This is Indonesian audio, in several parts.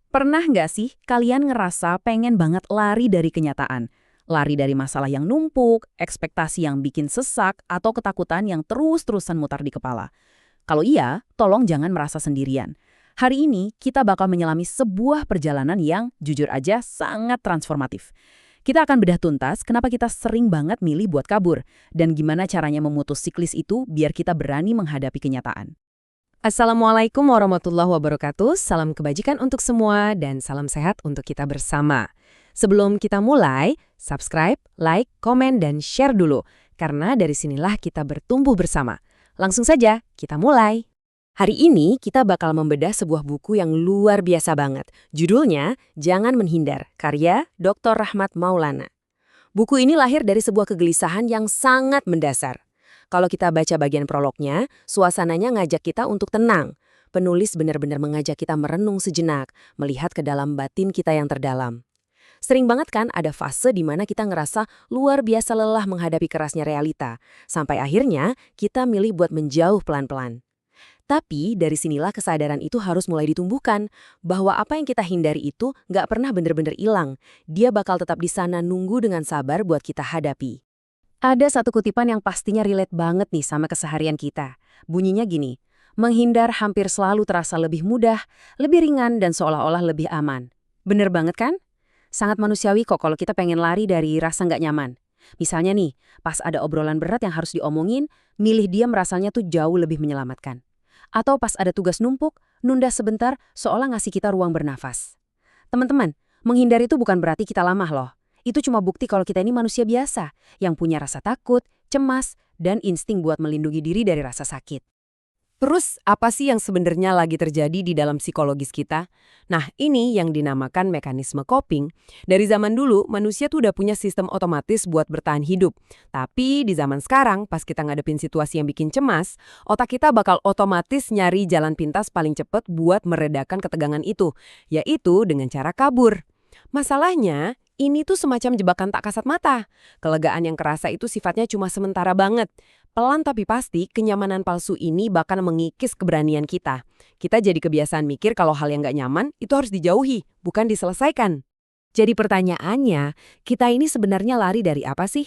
Pernah nggak sih kalian ngerasa pengen banget lari dari kenyataan? Lari dari masalah yang numpuk, ekspektasi yang bikin sesak, atau ketakutan yang terus-terusan mutar di kepala? Kalau iya, tolong jangan merasa sendirian. Hari ini kita bakal menyelami sebuah perjalanan yang jujur aja sangat transformatif. Kita akan bedah tuntas kenapa kita sering banget milih buat kabur, dan gimana caranya memutus siklis itu biar kita berani menghadapi kenyataan. Assalamualaikum warahmatullahi wabarakatuh, salam kebajikan untuk semua dan salam sehat untuk kita bersama. Sebelum kita mulai, subscribe, like, komen, dan share dulu, karena dari sinilah kita bertumbuh bersama. Langsung saja, kita mulai. Hari ini kita bakal membedah sebuah buku yang luar biasa banget. Judulnya, Jangan Menghindar, karya Dr. Rahmat Maulana. Buku ini lahir dari sebuah kegelisahan yang sangat mendasar. Kalau kita baca bagian prolognya, suasananya ngajak kita untuk tenang. Penulis benar-benar mengajak kita merenung sejenak, melihat ke dalam batin kita yang terdalam. Sering banget kan ada fase di mana kita ngerasa luar biasa lelah menghadapi kerasnya realita, sampai akhirnya kita milih buat menjauh pelan-pelan. Tapi dari sinilah kesadaran itu harus mulai ditumbuhkan, bahwa apa yang kita hindari itu nggak pernah benar-benar hilang. Dia bakal tetap di sana nunggu dengan sabar buat kita hadapi. Ada satu kutipan yang pastinya relate banget nih sama keseharian kita. Bunyinya gini, menghindar hampir selalu terasa lebih mudah, lebih ringan, dan seolah-olah lebih aman. Bener banget kan? Sangat manusiawi kok kalau kita pengen lari dari rasa nggak nyaman. Misalnya nih, pas ada obrolan berat yang harus diomongin, milih diam rasanya tuh jauh lebih menyelamatkan. Atau pas ada tugas numpuk, nunda sebentar seolah ngasih kita ruang bernafas. Teman-teman, menghindar itu bukan berarti kita lemah loh. Itu cuma bukti kalau kita ini manusia biasa, yang punya rasa takut, cemas, dan insting buat melindungi diri dari rasa sakit. Terus, apa sih yang sebenarnya lagi terjadi di dalam psikologis kita? Nah, ini yang dinamakan mekanisme coping. Dari zaman dulu, manusia tuh udah punya sistem otomatis buat bertahan hidup. Tapi di zaman sekarang, pas kita ngadepin situasi yang bikin cemas, otak kita bakal otomatis nyari jalan pintas paling cepat buat meredakan ketegangan itu, yaitu dengan cara kabur. Masalahnya, ini tuh semacam jebakan tak kasat mata. Kelegaan yang kerasa itu sifatnya cuma sementara banget. Pelan tapi pasti, kenyamanan palsu ini bahkan mengikis keberanian kita. Kita jadi kebiasaan mikir kalau hal yang nggak nyaman itu harus dijauhi, bukan diselesaikan. Jadi pertanyaannya, kita ini sebenarnya lari dari apa sih?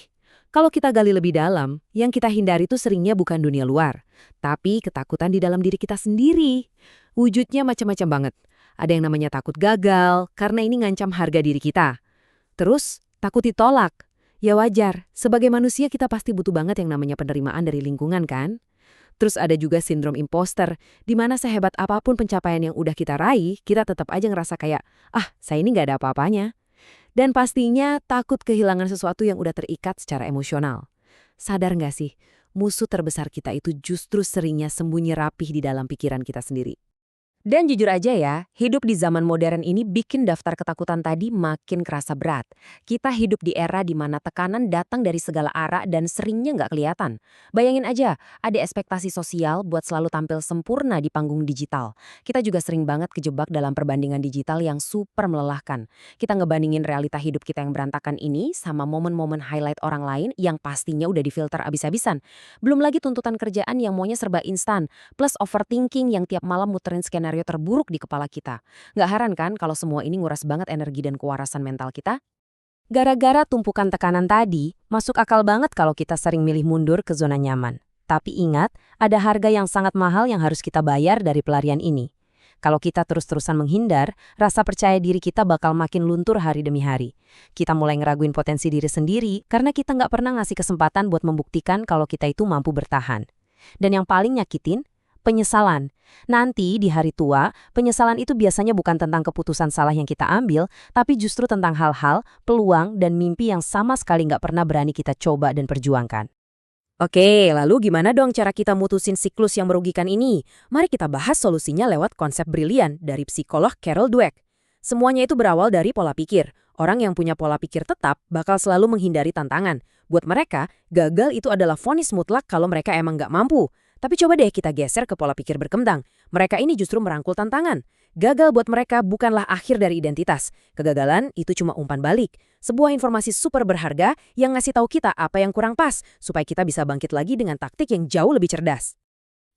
Kalau kita gali lebih dalam, yang kita hindari itu seringnya bukan dunia luar, tapi ketakutan di dalam diri kita sendiri. Wujudnya macam-macam banget. Ada yang namanya takut gagal, karena ini ngancam harga diri kita. Terus, takut ditolak. Ya wajar, sebagai manusia kita pasti butuh banget yang namanya penerimaan dari lingkungan kan? Terus ada juga sindrom imposter, di mana sehebat apapun pencapaian yang udah kita raih, kita tetap aja ngerasa kayak, saya ini nggak ada apa-apanya. Dan pastinya takut kehilangan sesuatu yang udah terikat secara emosional. Sadar nggak sih, musuh terbesar kita itu justru seringnya sembunyi rapih di dalam pikiran kita sendiri. Dan jujur aja ya, hidup di zaman modern ini bikin daftar ketakutan tadi makin kerasa berat. Kita hidup di era di mana tekanan datang dari segala arah dan seringnya nggak kelihatan. Bayangin aja, ada ekspektasi sosial buat selalu tampil sempurna di panggung digital. Kita juga sering banget kejebak dalam perbandingan digital yang super melelahkan. Kita ngebandingin realita hidup kita yang berantakan ini sama momen-momen highlight orang lain yang pastinya udah difilter abis-abisan. Belum lagi tuntutan kerjaan yang maunya serba instan, plus overthinking yang tiap malam muterin skenario terburuk di kepala kita. Nggak heran kan kalau semua ini nguras banget energi dan kewarasan mental kita? Gara-gara tumpukan tekanan tadi, masuk akal banget kalau kita sering milih mundur ke zona nyaman. Tapi ingat, ada harga yang sangat mahal yang harus kita bayar dari pelarian ini. Kalau kita terus-terusan menghindar, rasa percaya diri kita bakal makin luntur hari demi hari. Kita mulai ngeraguin potensi diri sendiri karena kita nggak pernah ngasih kesempatan buat membuktikan kalau kita itu mampu bertahan. Dan yang paling nyakitin, penyesalan. Nanti di hari tua, penyesalan itu biasanya bukan tentang keputusan salah yang kita ambil, tapi justru tentang hal-hal, peluang, dan mimpi yang sama sekali nggak pernah berani kita coba dan perjuangkan. Oke, lalu gimana dong cara kita mutusin siklus yang merugikan ini? Mari kita bahas solusinya lewat konsep brilian dari psikolog Carol Dweck. Semuanya itu berawal dari pola pikir. Orang yang punya pola pikir tetap bakal selalu menghindari tantangan. Buat mereka, gagal itu adalah vonis mutlak kalau mereka emang nggak mampu. Tapi coba deh kita geser ke pola pikir berkembang. Mereka ini justru merangkul tantangan. Gagal buat mereka bukanlah akhir dari identitas. Kegagalan itu cuma umpan balik. Sebuah informasi super berharga yang ngasih tahu kita apa yang kurang pas, supaya kita bisa bangkit lagi dengan taktik yang jauh lebih cerdas.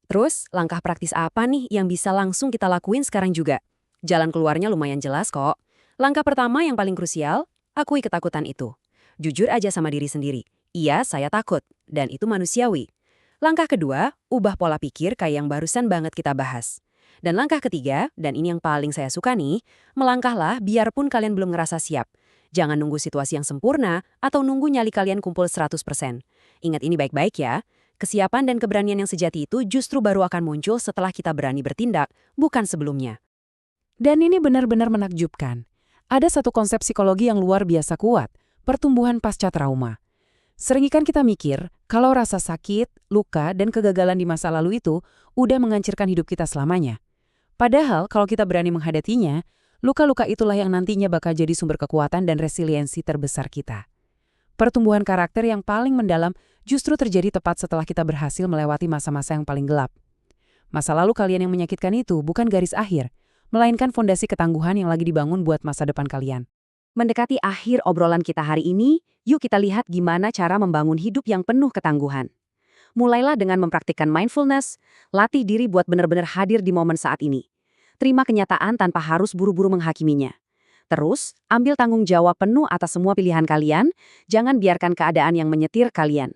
Terus, langkah praktis apa nih yang bisa langsung kita lakuin sekarang juga? Jalan keluarnya lumayan jelas kok. Langkah pertama yang paling krusial, akui ketakutan itu. Jujur aja sama diri sendiri. Iya, saya takut. Dan itu manusiawi. Langkah kedua, ubah pola pikir kayak yang barusan banget kita bahas. Dan langkah ketiga, dan ini yang paling saya suka nih, melangkahlah biarpun kalian belum ngerasa siap. Jangan nunggu situasi yang sempurna atau nunggu nyali kalian kumpul 100%. Ingat ini baik-baik ya. Kesiapan dan keberanian yang sejati itu justru baru akan muncul setelah kita berani bertindak, bukan sebelumnya. Dan ini benar-benar menakjubkan. Ada satu konsep psikologi yang luar biasa kuat, pertumbuhan pasca trauma. Seringikan kita mikir, kalau rasa sakit, luka, dan kegagalan di masa lalu itu udah menghancurkan hidup kita selamanya. Padahal kalau kita berani menghadapinya, luka-luka itulah yang nantinya bakal jadi sumber kekuatan dan resiliensi terbesar kita. Pertumbuhan karakter yang paling mendalam justru terjadi tepat setelah kita berhasil melewati masa-masa yang paling gelap. Masa lalu kalian yang menyakitkan itu bukan garis akhir, melainkan fondasi ketangguhan yang lagi dibangun buat masa depan kalian. Mendekati akhir obrolan kita hari ini, yuk kita lihat gimana cara membangun hidup yang penuh ketangguhan. Mulailah dengan mempraktikkan mindfulness, latih diri buat benar-benar hadir di momen saat ini. Terima kenyataan tanpa harus buru-buru menghakiminya. Terus, ambil tanggung jawab penuh atas semua pilihan kalian, jangan biarkan keadaan yang menyetir kalian.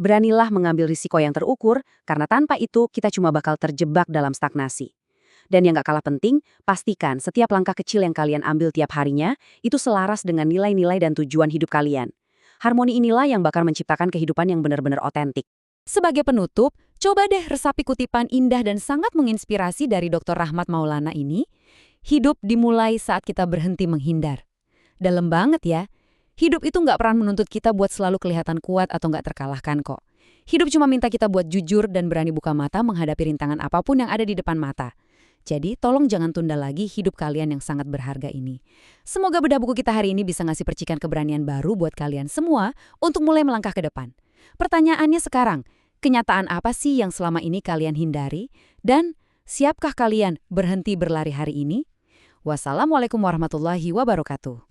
Beranilah mengambil risiko yang terukur, karena tanpa itu kita cuma bakal terjebak dalam stagnasi. Dan yang gak kalah penting, pastikan setiap langkah kecil yang kalian ambil tiap harinya, itu selaras dengan nilai-nilai dan tujuan hidup kalian. Harmoni inilah yang bakal menciptakan kehidupan yang benar-benar otentik. Sebagai penutup, coba deh resapi kutipan indah dan sangat menginspirasi dari Dr. Rahmat Maulana ini. Hidup dimulai saat kita berhenti menghindar. Dalam banget ya. Hidup itu nggak pernah menuntut kita buat selalu kelihatan kuat atau nggak terkalahkan kok. Hidup cuma minta kita buat jujur dan berani buka mata menghadapi rintangan apapun yang ada di depan mata. Jadi, tolong jangan tunda lagi hidup kalian yang sangat berharga ini. Semoga bedah buku kita hari ini bisa ngasih percikan keberanian baru buat kalian semua untuk mulai melangkah ke depan. Pertanyaannya sekarang, kenyataan apa sih yang selama ini kalian hindari? Dan siapkah kalian berhenti berlari hari ini? Wassalamualaikum warahmatullahi wabarakatuh.